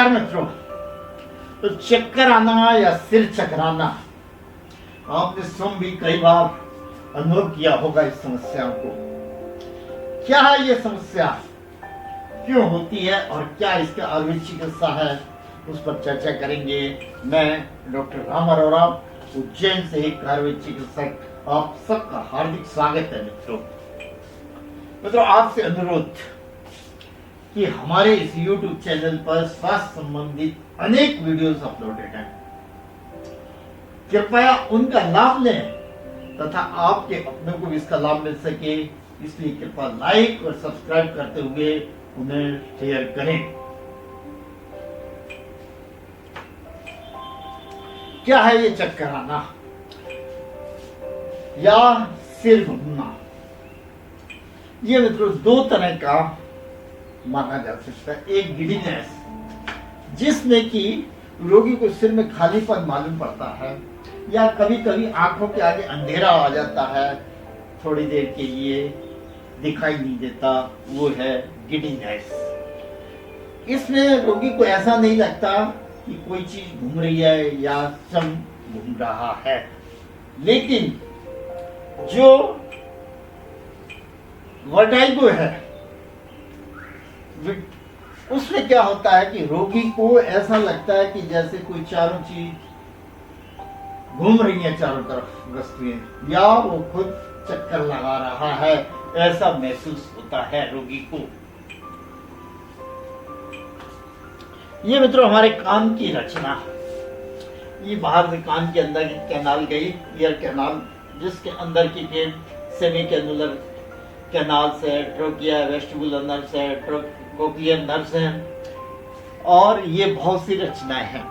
नमस्कार मित्रों। तो चक्कर आना या सिर चकराना, आपने स्वयं भी कई बार अनुभव किया होगा इस समस्या को। क्या है ये समस्या, क्यों होती है और क्या इसका आयुर्वेद चिकित्सा है, उस पर चर्चा करेंगे। मैं डॉक्टर राम अरोड़ा, उज्जैन से एक आयुर्वेद चिकित्सक, आप सबका हार्दिक स्वागत है। मित्रों आपसे अनुरोध कि हमारे इस YouTube चैनल पर स्वास्थ्य संबंधित अनेक वीडियोस अपलोडेड हैं, कृपया उनका लाभ लें तथा आपके अपनों को भी इसका लाभ मिल सके, इसलिए कृपया लाइक और सब्सक्राइब करते हुए उन्हें शेयर करें। क्या है ये चक्कर आना या सिर घूमना? ये मित्रों दो तरह का माना जा सकता है। एक गिडीनेस, जिसमें कि रोगी को सिर में खालीपन मालूम पड़ता है या कभी कभी आंखों के आगे अंधेरा आ जाता है, थोड़ी देर के लिए दिखाई नहीं देता, वो है गिडीनेस। इसमें रोगी को ऐसा नहीं लगता कि कोई चीज घूम रही है या सम घूम रहा है, लेकिन जो वर्टाइगो है उसमें क्या होता है कि रोगी को ऐसा लगता है कि जैसे कोई चारों चीज घूम रही है, चारों तरफ वस्तुएं, या वो खुद चक्कर लगा रहा है, ऐसा महसूस होता है रोगी को। ये मित्रों हमारे कान की रचना, ये बाहर से कान के अंदर की कैनाल गई, ईयर कैनाल, जिसके अंदर की पेन सेमी कैनुलर कैनाल से, ट्रोकिया, वेस्टिबुलर नर्व्स है, कोक्लियर नर्व्स हैं, और ये बहुत सी रचनाएं हैं।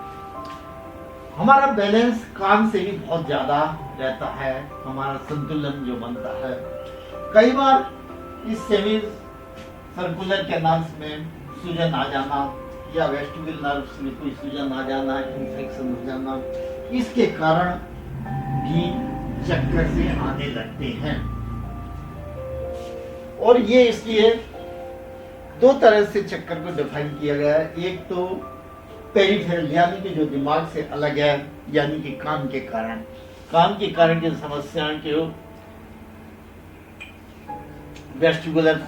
हमारा बैलेंस कान से भी बहुत ज्यादा रहता है, हमारा संतुलन जो बनता है। कई बार इस सेमी सर्कुलर कैनाल्स में सूजन आ जाना या वेस्टिबुलर नर्व्स में कोई सूजन आ जाना, इन्फेक्शन हो जाना, इसके कारण भी चक्कर से आने लगते हैं। और ये इसलिए दो तरह से चक्कर को डिफाइन किया गया है। एक तो पेरिफेरल यानी कि जो दिमाग से अलग है, यानी कि कान के कारण की समस्याएं के वेस्टिबुलर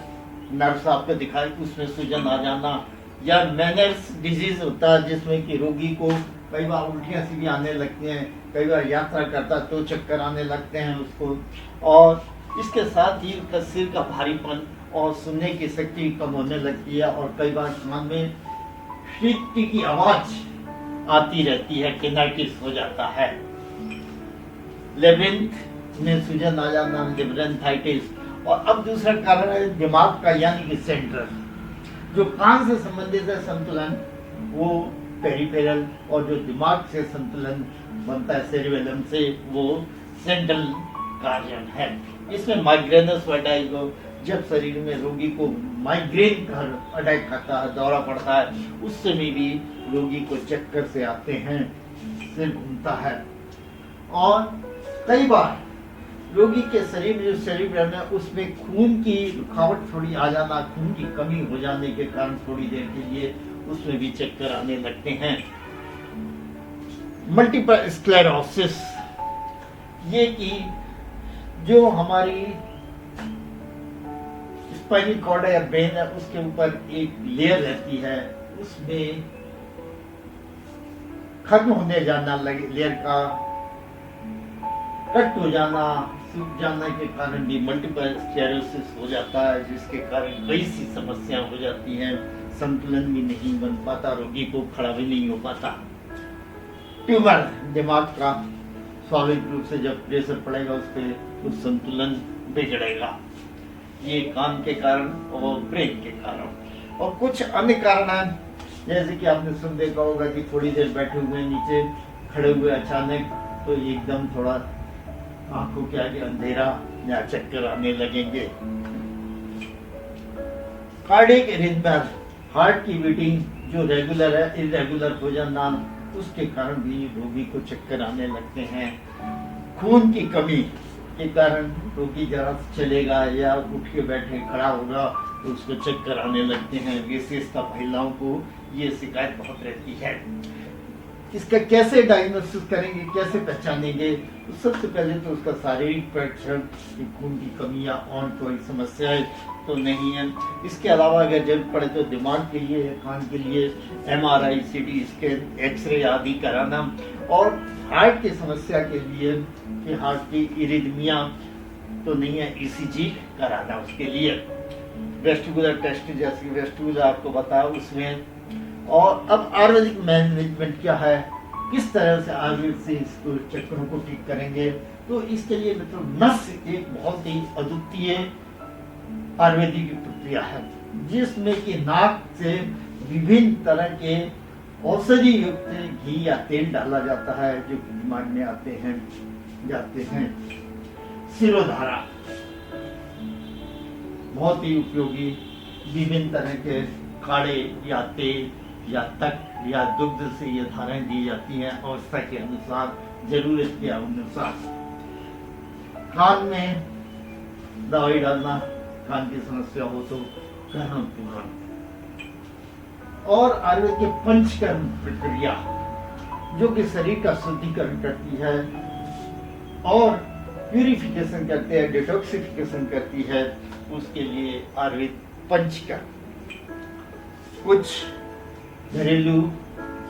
नर्व्स आपको दिखाई, उसमें सूजन आ जाना, या मैनर्स डिजीज होता है जिसमें कि रोगी को कई बार उल्टियां सी भी आने लगती हैं, कई बार यात्रा करता तो चक्कर आने लगते हैं उसको, और इसके साथ ही उसका सिर का भारीपन और सुनने की शक्ति कम होने लगती है, और कई बार कान में शीटी की आवाज आती रहती है, टिनाइटिस हो जाता है। लेबिरिंथ में सूजन आ जाना, लेबिरिंथाइटिस। और अब दूसरा कारण है दिमाग का, यानी कि सेंट्रल, जो कान से संबंधित है संतुलन, वो पेरिफेरल, और जो दिमाग से संतुलन बनता है सेरिबेलम से, वो सेंट्रल कार्यन है। इसमें माइग्रेनस वर्टाइगो, जब शरीर में रोगी को माइग्रेन का अटैक आता है, दौरा पड़ता है, उस समय भी रोगी को चक्कर से आते हैं, सिर घूमता है। और कई बार रोगी के शरीर में जो सेरिब्रम है उसमें खून की रुकावट थोड़ी आ जाना, खून की कमी हो जाने के कारण थोड़ी देर के लिए उसमें भी चक्कर आने लगते हैं। मल्टीपल स्क्लेरोसिस, ये कि जो हमारी स्पाइनल कॉर्ड या ब्रेन है, उसके ऊपर एक लेयर रहती है, उसमें खत्म होने जाना, लेयर का कट हो जाना, सूख जाने के कारण भी मल्टीपल स्क्लेरोसिस हो जाता है, जिसके कारण कई सी समस्याएं हो जाती हैं, संतुलन भी नहीं बन पाता, रोगी को खड़ा भी नहीं हो पाता। ट्यूमर, दिमाग का, स्वाभाविक रूप से जब प्रेशर पड़ेगा उस पर, तो संतुलन बिगड़ेगा। ये कान के कारण और ब्रेन के कारण। और कुछ अन्य कारण हैं, जैसे कि आपने सुन देखा होगा कि थोड़ी देर बैठे हुए नीचे खड़े हुए अचानक तो एकदम थोड़ा आंखों के आगे अंधेरा या चक्कर आने लगेंगे। कार्डियक इरिथमिया, हार्ट की बीटिंग जो रेगुलर है इरेगुलर हो जाना, उसके कारण भी रोगी को चक्कर आने लगते हैं। खून की कमी के कारण रोगी जरा चलेगा या उठ के बैठे खड़ा होगा तो उसको चक्कर आने लगते हैं। विशेषतः महिलाओं को ये शिकायत बहुत रहती है। इसका कैसे डायग्नोसिस करेंगे, कैसे पहचानेंगे? तो सबसे पहले तो उसका शारीरिक परीक्षण, खून की कमी या और कोई समस्याएं तो नहीं है। इसके अलावा अगर जरूरत पड़े तो दिमाग के लिए या कान के लिए MRI, CT स्कैन, एक्सरे आदि कराना, और हार्ट की समस्या के लिए कि हार्ट की इरिथमिया तो नहीं है, ECG कराना उसके लिए। वेस्टिबुलर टेस्ट जैसे वेस्टिबुलर आपको बताया उसमें। और अब आयुर्वेदिक मैनेजमेंट क्या है, किस तरह से आयुर्वेद से इसको चक्रों को ठीक करेंगे? तो इसके लिए मित्रों नस एक बहुत ही अद्वितीय आयुर्वेदिक प्रक्रिया है, जिसमें कि नाक से विभिन्न तरह के औषधि युक्त घी या तेल डाला जाता है, जो दिमाग में जाते हैं। शिरोधारा बहुत ही उपयोगी, विभिन्न तरह के काढ़े या तेल या तक या दुग्ध से ये धाराएं दी जाती हैं अवस्था के अनुसार, जरूरत के अनुसार। कान में दवाई डालना, कान की समस्या हो तो कर्म पूर्ण। और आयुर्वेद के पंचकर्म प्रक्रिया जो कि शरीर का शुद्धिकरण करती है और प्यूरिफिकेशन करते हैं, डिटॉक्सिफिकेशन करती है, उसके लिए आयुर्वेद पंचकर्म। कुछ घरेलू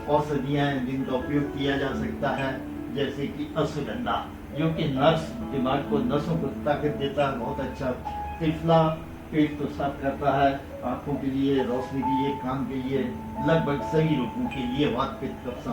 औषधियां हैं जिनका उपयोग किया जा सकता है, जैसे कि अश्वगंधा, जो कि दिमाग को नसों को ताकत देता है, बहुत अच्छा। त्रिफला पेट को साफ करता है, आंखों के लिए, रोशनी के लिए, कान के लिए, लगभग सभी रोगों के लिए, वात पित्त कफ